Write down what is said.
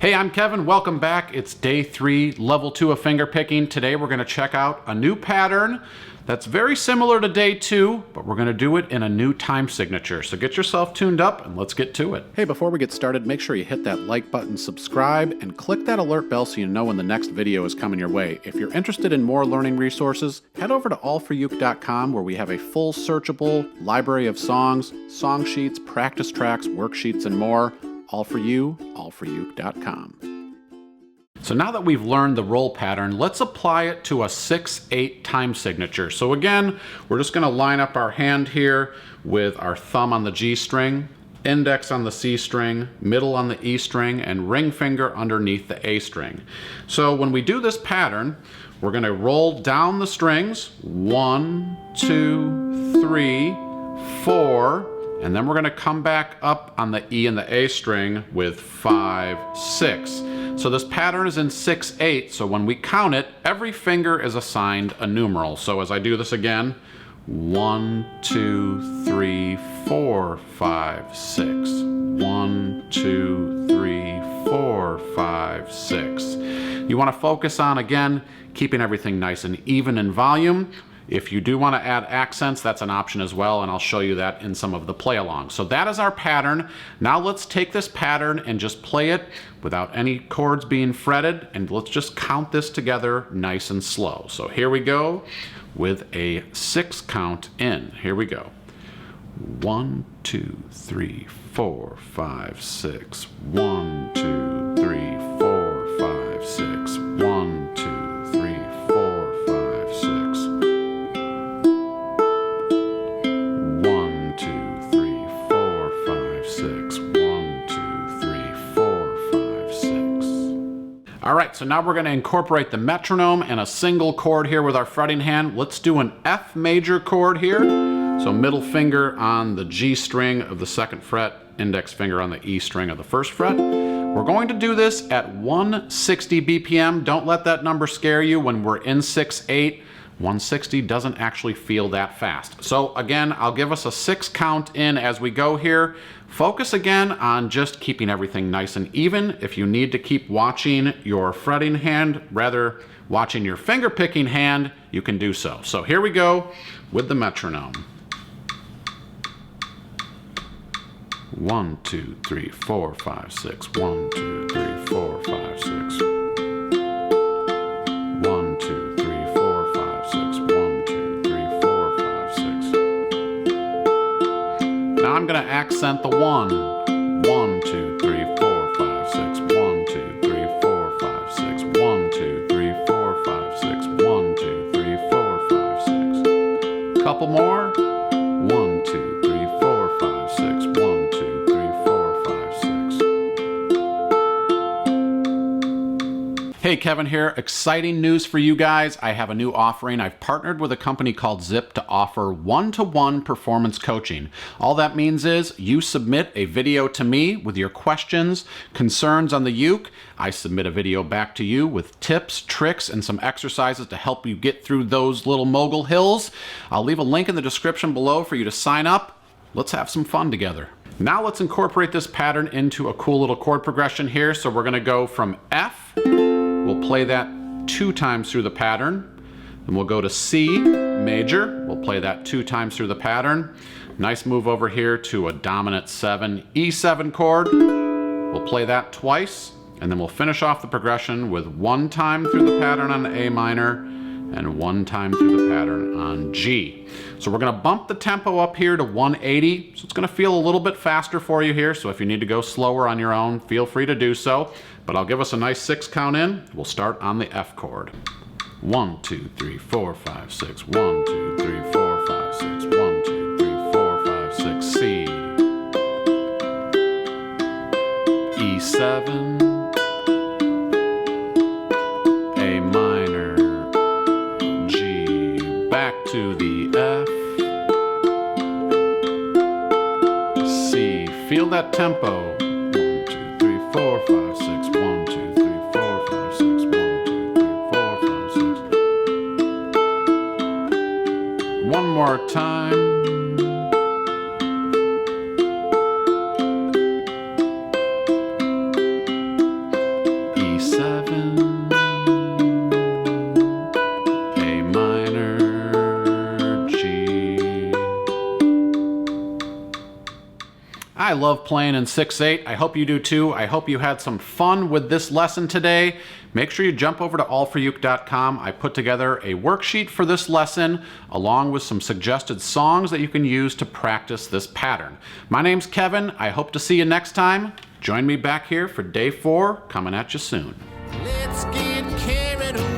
Hey, I'm Kevin. Welcome back. It's day 3, level 2 of fingerpicking. Today we're going to check out a new pattern that's very similar to day 2, but we're going to do it in a new time signature. So get yourself tuned up and let's get to it. Hey, before we get started, make sure you hit that like button, subscribe, and click that alert bell so you know when the next video is coming your way. If you're interested in more learning resources, head over to AllForUke.com where we have a full searchable library of songs, song sheets, practice tracks, worksheets, and more. All for you, AllForUke.com. So now that we've learned the roll pattern, let's apply it to a 6/8 time signature. So again, we're just going to line up our hand here with our thumb on the G string, index on the C string, middle on the E string, and ring finger underneath the A string. So when we do this pattern, we're going to roll down the strings, 1, 2, 3, 4, and then we're going to come back up on the E and the A string with 5, 6. So this pattern is in 6/8, so when we count it, every finger is assigned a numeral. So as I do this again, 1, 2, 3, 4, 5, 6. 1, 2, 3, 4, 5, 6. You want to focus on, again, keeping everything nice and even in volume. If you do want to add accents, that's an option as well, and I'll show you that in some of the play-alongs. So that is our pattern. Now let's take this pattern and just play it without any chords being fretted, and let's just count this together nice and slow. So here we go with a 6 count in. Here we go. 1, 2, 3, 4, 5, 6. 1, 2, 3, 4, 5, 6. 1, 2, 3, 4, 5, 6. 1, 2, 3, 4, 5, 6. 1, 2, 3, 4, 5, 6. All right, so now we're going to incorporate the metronome and a single chord here with our fretting hand. Let's do an F major chord here. So middle finger on the G string of the 2nd fret, index finger on the E string of the 1st fret. We're going to do this at 160 BPM. Don't let that number scare you. When we're in 6/8, 160 doesn't actually feel that fast. So again, I'll give us a 6 count in as we go here. Focus again on just keeping everything nice and even. If you need to keep watching your fretting hand, rather watching your finger picking hand, you can do so. So here we go with the metronome. 1, 2, 3, 4, 5, 6. 1, 2, 3, 4, 5, 6. 1, 2, 3, 4, 5, 6. 1, 2, 3, 4, 5, 6. Now I'm going to accent the 1. 1, 2, 3, 4, 5, 6. 1, 2, 3, 4, 5, 6. 1, 2, 3, 4, 5, 6. 1, 2, 3, 4, 5, 6. Couple more. 1, 2, 3, 4, 5, 6. 1, 2, 3, 4, 5, 6. Hey, Kevin here. Exciting news for you guys. I have a new offering. I've partnered with a company called Zip to offer one-to-one performance coaching. All that means is you submit a video to me with your questions, concerns on the uke. I submit a video back to you with tips, tricks, and some exercises to help you get through those little mogul hills. I'll leave a link in the description below for you to sign up. Let's have some fun together. Now let's incorporate this pattern into a cool little chord progression here. So we're going to go from F. We'll play that 2 times through the pattern. Then we'll go to C major. We'll play that 2 times through the pattern. Nice move over here to a dominant 7 E7 chord. We'll play that twice, and then we'll finish off the progression with 1 time through the pattern on the A minor and 1 time through the pattern on G. So we're going to bump the tempo up here to 180. So it's going to feel a little bit faster for you here. So if you need to go slower on your own, feel free to do so. But I'll give us a nice 6 count in. We'll start on the F chord. 1, 2, 3, 4, 5, 6. 1, 2, 3, 4, 5, 6. 1, 2, 3, 4, 5, 6. C. E7. A minor. G. Back to the F. C. Feel that tempo. 1, 2, 3, 4, 5, 6. 1, 2, 3, 4, 5, 6. 1, 2, 3, 4, 5, 6. One more time. I love playing in 6/8. I hope you do too. I hope you had some fun with this lesson today. Make sure you jump over to AllForUke.com. I put together a worksheet for this lesson along with some suggested songs that you can use to practice this pattern. My name's Kevin. I hope to see you next time. Join me back here for day 4 coming at you soon. Let's get carried away.